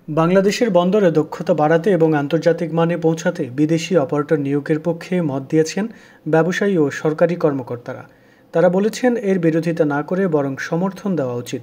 বাংলাদেশের বন্দরে দক্ষতা বাড়াতে এবং আন্তর্জাতিক মানে পৌঁছাতে বিদেশি অপারেটর নিয়োগের পক্ষে মত দিয়েছেন ব্যবসায়ী ও সরকারি কর্মকর্তারা। তারা বলেছেন, এর বিরোধিতা না করে বরং সমর্থন দেওয়া উচিত।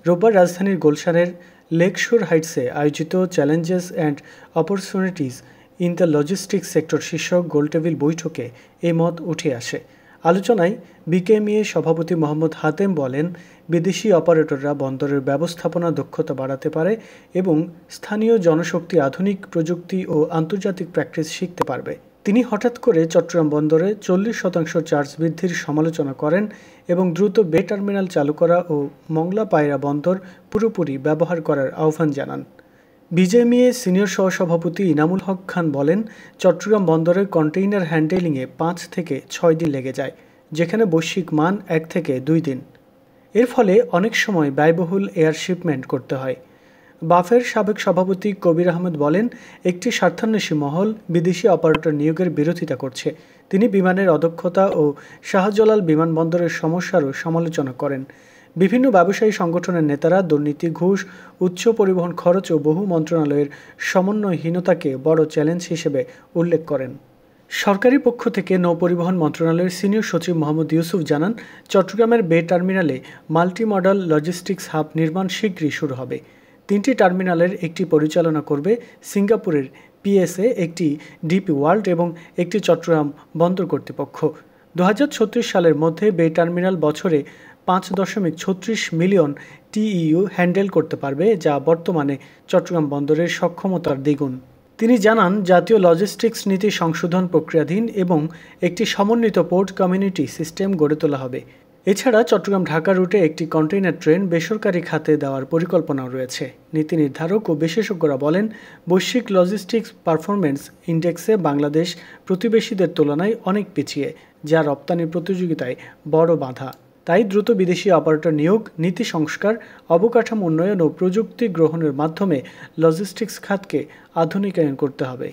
রোববার রাজধানীর গুলশানের লেকশোর হাইটসে আয়োজিত challenges and opportunities in the logistics sector শীর্ষক গোলটেবিল বৈঠকে এই মত উঠে আসে। আলোচনায় বিকেএমইএ সভাপতি মোহাম্মদ হাতেম বলেন, বিদেশি অপারেটররা বন্দরের ব্যবস্থাপনা দক্ষতা বাড়াতে পারে এবং স্থানীয় জনশক্তি আধুনিক প্রযুক্তি ও আন্তর্জাতিক প্র্যাকটিস শিখতে পারবে। তিনি হঠাৎ করে চট্টগ্রাম বন্দরে 40% চার্জ বৃদ্ধির সমালোচনা করেন এবং দ্রুত বে টার্মিনাল চালু করা ও মংলা পায়রা বন্দর পুরোপুরি ব্যবহার করার আহ্বান জানান। বিজেএমইএ সিনিয়র সহসভাপতি ইনামুল হক খান বলেন, চট্টগ্রাম বন্দরের কন্টেইনার হ্যান্ডেলিংয়ে 5 থেকে 6 দিন লেগে যায়, যেখানে বৈশ্বিক মান 1 থেকে 2 দিন। এর ফলে অনেক সময় ব্যয়বহুল এয়ার শিপমেন্ট করতে হয়। বাফের সাবেক সভাপতি কবির আহমেদ বলেন, একটি স্বার্থান্বেষী মহল বিদেশি অপারেটর নিয়োগের বিরোধিতা করছে। তিনি বিমানের অদক্ষতা ও শাহজালাল বিমানবন্দরের সমস্যারও সমালোচনা করেন। বিভিন্ন ব্যবসায়ী সংগঠনের নেতারা দুর্নীতি, ঘুষ, উচ্চ পরিবহন খরচ ও বহু মন্ত্রণালয়ের সমন্বয়হীনতাকে বড় চ্যালেঞ্জ হিসেবে উল্লেখ করেন। সরকারি পক্ষ থেকে নৌপরিবহন মন্ত্রণালয়ের সিনিয়র সচিব মোহাম্মদ ইউসুফ জানান, চট্টগ্রামের বে টার্মিনালে মাল্টি মডাল লজিস্টিক্স হাব নির্মাণ শীঘ্রই শুরু হবে। 3টি টার্মিনালের একটি পরিচালনা করবে সিঙ্গাপুরের পিএসএ, একটি ডিপি ওয়ার্ল্ড এবং একটি চট্টগ্রাম বন্দর কর্তৃপক্ষ। 2036 সালের মধ্যে বে টার্মিনাল বছরে 5.36 মিলিয়ন টিইউ হ্যান্ডেল করতে পারবে, যা বর্তমানে চট্টগ্রাম বন্দরের সক্ষমতার দ্বিগুণ। তিনি জানান, জাতীয় লজিস্টিক্স নীতি সংশোধন প্রক্রিয়াধীন এবং একটি সমন্বিত পোর্ট কমিউনিটি সিস্টেম গড়ে তোলা হবে। এছাড়া চট্টগ্রাম ঢাকা রুটে একটি কন্টেইনার ট্রেন বেসরকারি খাতে দেওয়ার পরিকল্পনাও রয়েছে। নীতি নির্ধারক ও বিশেষজ্ঞরা বলেন, বৈশ্বিক লজিস্টিক্স পারফরমেন্স ইন্ডেক্সে বাংলাদেশ প্রতিবেশীদের তুলনায় অনেক পিছিয়ে, যা রপ্তানি প্রতিযোগিতায় বড় বাধা। তাই দ্রুত বিদেশি অপারেটর নিয়োগ, নীতি সংস্কার, অবকাঠামো উন্নয়ন ও প্রযুক্তি গ্রহণের মাধ্যমে লজিস্টিক্স খাতকে আধুনিকায়ন করতে হবে।